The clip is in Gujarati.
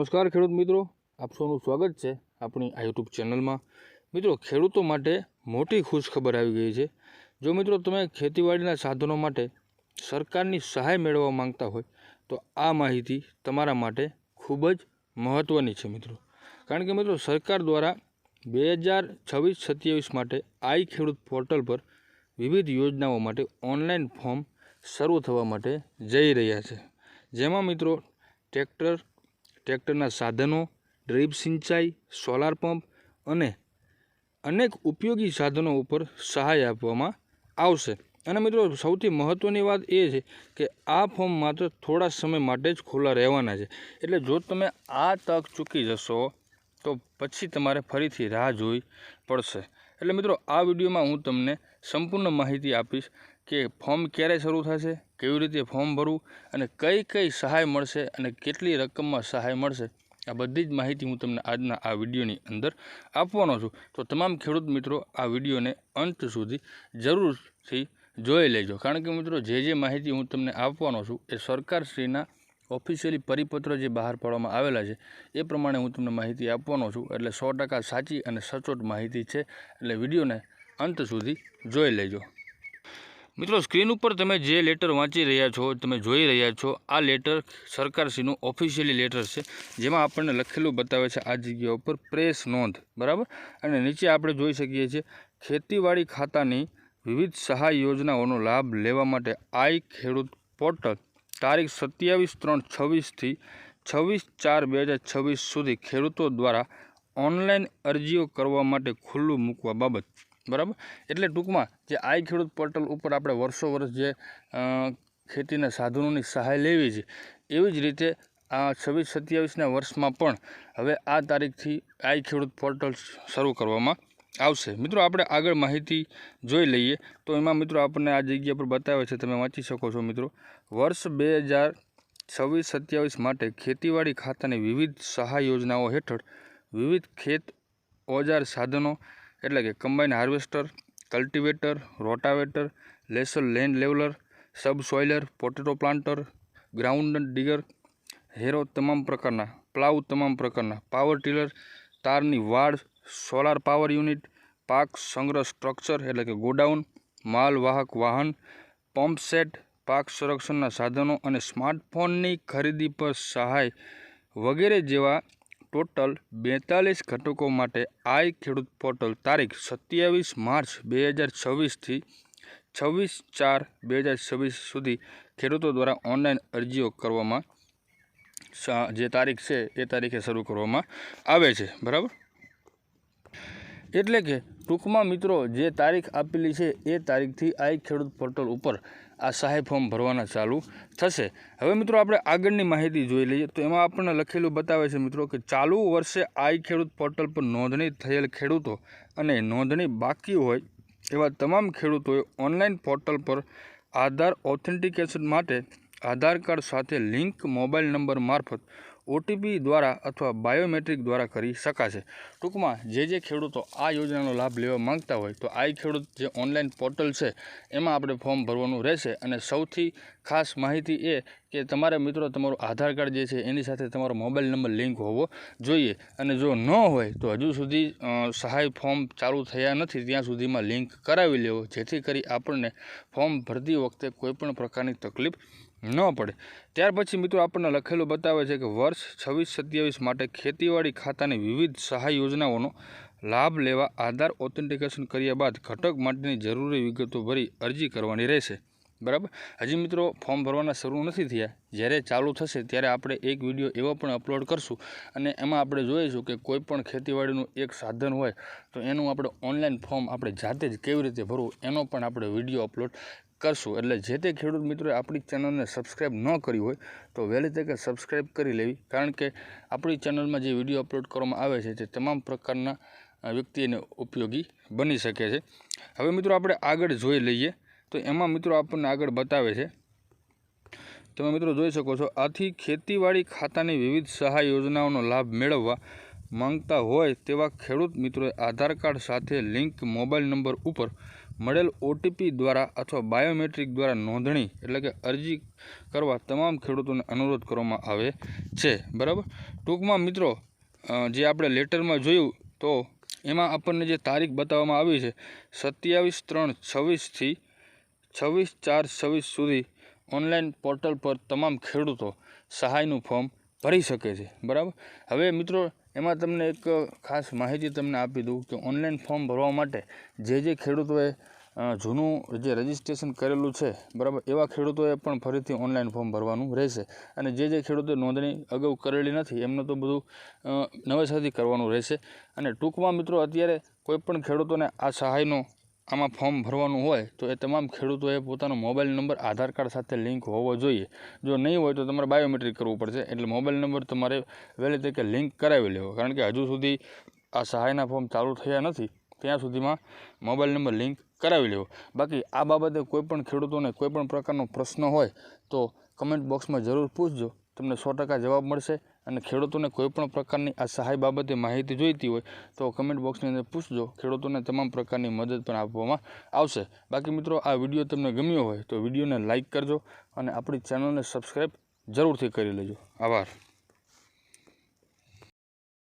નમસ્કાર ખેડૂત મિત્રો, આપ સૌનું સ્વાગત છે આપણી આ યુટ્યુબ ચેનલમાં। મિત્રો, ખેડૂતો માટે મોટી ખુશખબર આવી ગઈ છે। જો મિત્રો તમે ખેતીવાડીના સાધનો માટે સરકારની સહાય મેળવવા માંગતા હોય તો આ માહિતી તમારા માટે ખૂબ જ મહત્ત્વની છે મિત્રો। કારણ કે મિત્રો, સરકાર દ્વારા 2026-27 માટે આઈ ખેડૂત પોર્ટલ પર વિવિધ યોજનાઓ માટે ઓનલાઈન ફોર્મ શરૂ થવા માટે જઈ રહ્યા છે, જેમાં મિત્રો ટ્રેક્ટરના સાધનો, ડ્રીપ સિંચાઈ, સોલાર પંપ અને અનેક ઉપયોગી સાધનો ઉપર સહાય આપવામાં આવશે। અને મિત્રો, સૌથી મહત્ત્વની વાત એ છે કે આ ફોર્મ માત્ર થોડા સમય માટે જ ખુલ્લા રહેવાના છે। એટલે જો તમે આ તક ચૂકી જશો તો પછી તમારે ફરીથી રાહ જોવી પડશે। એટલે મિત્રો, આ વિડીયોમાં હું તમને સંપૂર્ણ માહિતી આપીશ કે ફોર્મ ક્યારે શરૂ થશે, કેવી રીતે ફોર્મ ભરવું અને કઈ કઈ સહાય મળશે અને કેટલી રકમમાં સહાય મળશે, આ બધી જ માહિતી હું તમને આજના આ વિડીયોની અંદર આપવાનો છું। તો તમામ ખેડૂત મિત્રો આ વિડીયોને અંત સુધી જરૂરથી જોઈ લેજો। કારણ કે મિત્રો, જે માહિતી હું તમને આપવાનો છું એ સરકારશ્રીના ઓફિશિયલી પરિપત્ર જે બહાર પાડવામાં આવેલા છે એ પ્રમાણે હું તમને માહિતી આપવાનો છું। એટલે 100% સાચી અને સચોટ માહિતી છે, એટલે વિડીયોને અંત સુધી જોઈ લેજો। મિત્રો, સ્ક્રીન ઉપર તમે જે લેટર વાંચી રહ્યા છો, તમે જોઈ રહ્યા છો, આ લેટર સરકારશ્રીનું ઓફિશિયલી લેટર છે, જેમાં આપણને લખેલું બતાવે છે આ જગ્યા ઉપર પ્રેસ નોંધ, બરાબર। અને નીચે આપણે જોઈ શકીએ છીએ ખેતીવાડી ખાતાની વિવિધ સહાય યોજનાઓનો લાભ લેવા માટે આઈ ખેડૂત પોર્ટલ તારીખ 27/3/26 થી 26/4/2026 સુધી ખેડૂતો દ્વારા ઓનલાઈન અરજીઓ કરવા માટે ખુલ્લું મૂકવા બાબત, બરાબર। એટલે ટૂંકમાં જે આઈ ખેડૂત પોર્ટલ ઉપર આપણે વર્ષો જે ખેતીના સાધનોની સહાય લેવી છે, એવી જ રીતે આ 26-27ના વર્ષમાં પણ હવે આ તારીખથી આઈ ખેડૂત પોર્ટલ શરૂ કરવામાં આવશે। મિત્રો, આપણે આગળ માહિતી જોઈ લઈએ તો એમાં મિત્રો આપણને આ જગ્યા પર બતાવે છે, તમે વાંચી શકો છો મિત્રો। વર્ષ 2026-27 માટે ખેતીવાડી ખાતાની વિવિધ સહાય યોજનાઓ હેઠળ વિવિધ ખેત ઓજાર સાધનો એટલે કે combine harvester, cultivator, rotavator, laser land leveller, subsoiler, potato planter, ground digger, harrow તમામ પ્રકારના, પ્લાવ તમામ પ્રકારના, પાવર ટીલર, તારની વાડ, સોલાર પાવર યુનિટ, પાક સંગ્રહ સ્ટ્રક્ચર એટલે કે ગોડાઉન, માલવાહક વાહન, પંપ સેટ, પાક સંરક્ષણના સાધનો અને સ્માર્ટફોનની ખરીદી પર સહાય વગેરે જેવા ટોટલ 42 ઘટકો માટે આઈ ખેડૂત પોર્ટલ તારીખ 27 માર્ચ 2026 થી 26/4/2026 સુધી ખેડૂતો દ્વારા ઓનલાઈન અરજીઓ કરવામાં જે તારીખ છે એ તારીખે શરૂ કરવામાં આવે છે, બરાબર। એટલે કે ટૂંકમાં મિત્રો, જે તારીખ આપેલી છે એ તારીખથી આઈ ખેડૂત પોર્ટલ ઉપર આ સહાય ફોર્મ ભરવાના ચાલુ થશે। હવે મિત્રો, આપણે આગળની માહિતી જોઈ લઈએ તો એમાં આપણને લખેલું બતાવે છે મિત્રો કે ચાલુ વર્ષે આઈ ખેડૂત પોર્ટલ પર નોંધણી થયેલ ખેડૂતો અને નોંધણી બાકી હોય એવા તમામ ખેડૂતોએ ઓનલાઈન પોર્ટલ પર આધાર ઓથેન્ટિકેશન માટે આધાર કાર્ડ સાથે લિંક મોબાઈલ નંબર મારફત ઓટીપી દ્વારા અથવા બાયોમેટ્રિક દ્વારા કરી શકાશે। ટૂંકમાં જે ખેડૂતો આ યોજનાનો લાભ લેવા માંગતા હોય તો આઈ ખેડૂત જે ઓનલાઈન પોર્ટલ છે એમાં આપણે ફોર્મ ભરવાનું રહેશે। અને સૌથી ખાસ માહિતી એ કે તમારે મિત્રો તમારું આધાર કાર્ડ જે છે એની સાથે તમારો મોબાઈલ નંબર લિંક હોવો જોઈએ। અને જો ન હોય તો હજુ સુધી સહાય ફોર્મ ચાલુ થયા નથી ત્યાં સુધીમાં લિંક કરાવી લેવો, જેથી કરી આપણને ફોર્મ ભરતી વખતે કોઈપણ પ્રકારની તકલીફ ન પડે। ત્યાર પછી મિત્રો આપણને લખેલું બતાવે છે કે વર્ષ 26-27 માટે ખેતીવાડી ખાતાની વિવિધ સહાય યોજનાઓનો લાભ લેવા આધાર ઓથેન્ટિકેશન કર્યા બાદ ઘટક માટેની જરૂરી વિગતો ભરી અરજી કરવાની રહેશે, બરાબર। હજી મિત્રો ફોર્મ ભરવાના શરૂ નથી થયા, જ્યારે ચાલુ થશે ત્યારે આપણે એક વિડીયો એવો પણ અપલોડ કરશું અને એમાં આપણે જોઈશું કે કોઈ પણ ખેતીવાડીનું એક સાધન હોય તો એનું આપણે ઓનલાઈન ફોર્મ આપણે જાતે જ કેવી રીતે ભરવું એનો પણ આપણે વિડીયો અપલોડ કરશું। એટલે જે તે ખેડૂત મિત્રોએ આપણી ચેનલને સબસ્ક્રાઈબ ન કરી હોય તો વહેલી તકે સબસ્ક્રાઈબ કરી લેવી, કારણ કે આપણી ચેનલમાં જે વિડીયો અપલોડ કરવામાં આવે છે તે તમામ પ્રકારના વ્યક્તિને ઉપયોગી બની શકે છે। હવે મિત્રો આપણે આગળ જોઈ લઈએ તો એમાં મિત્રો આપણને આગળ બતાવે છે, તમે મિત્રો જોઈ શકો છો, આથી ખેતીવાડી ખાતાની વિવિધ સહાય યોજનાઓનો લાભ મેળવવા માંગતા હોય તેવા ખેડૂત મિત્રોએ આધાર કાર્ડ સાથે લિંક મોબાઈલ નંબર ઉપર મળેલ ઓટીપી દ્વારા અથવા બાયોમેટ્રિક દ્વારા નોંધણી એટલે કે અરજી કરવા તમામ ખેડૂતોને અનુરોધ કરવામાં આવે છે. બરાબર. ટૂંકમાં મિત્રો જે આપણે લેટરમાં જોયું તો એમાં આપણને જે તારીખ બતાવવામાં આવી છે 27/3/26 થી 26/4/26 સુધી ઓનલાઈન પોર્ટલ પર તમામ ખેડૂતો સહાયનું ફોર્મ ભરી શકે છે. બરાબર. હવે મિત્રો એમાં તમને એક ખાસ માહિતી તમને આપી દઉં કે ઓનલાઈન ફોર્મ ભરવા માટે જે ખેડૂતોએ જૂનું જે રજિસ્ટ્રેશન કરેલું છે બરાબર એવા ખેડૂતોએ પણ ફરીથી ઓનલાઈન ફોર્મ ભરવાનું રહેશે અને જે ખેડૂતોએ નોંધણી અગાઉ કરેલી નથી એમને તો બધું નવેસરથી કરવાનું રહેશે. અને ટૂંકમાં મિત્રો અત્યારે કોઈપણ ખેડૂતોને આ સહાયનો આમાં ફોર્મ ભરવાનું હોય તો એ તમામ ખેડૂતોએ પોતાનો મોબાઈલ નંબર આધાર કાર્ડ સાથે લિંક હોવો જોઈએ. જો નહીં હોય તો તમારે બાયોમેટ્રિક કરવું પડશે. એટલે મોબાઈલ નંબર તમારે વહેલી તકે લિંક કરાવી લેવો, કારણ કે હજુ સુધી આ સહાયના ફોર્મ ચાલુ થયા નથી ત્યાં સુધીમાં મોબાઈલ નંબર લિંક કરાવી લેવો. બાકી આ બાબતે કોઈપણ ખેડૂતોને કોઈપણ પ્રકારનો પ્રશ્ન હોય તો કમેન્ટ બોક્સમાં જરૂર પૂછજો, તમને 100% જવાબ મળશે. અને ખેડૂતોને કોઈપણ પ્રકારની આ સહાય બાબતે માહિતી જોઈતી હોય તો કમેન્ટ બોક્સની અંદર પૂછજો, ખેડૂતોને તમામ પ્રકારની મદદ પણ આપવામાં આવશે. બાકી મિત્રો આ વિડીયો તમને ગમ્યો હોય તો વિડીયોને લાઇક કરજો અને આપણી ચેનલને સબસ્ક્રાઈબ જરૂરથી કરી લેજો. આભાર.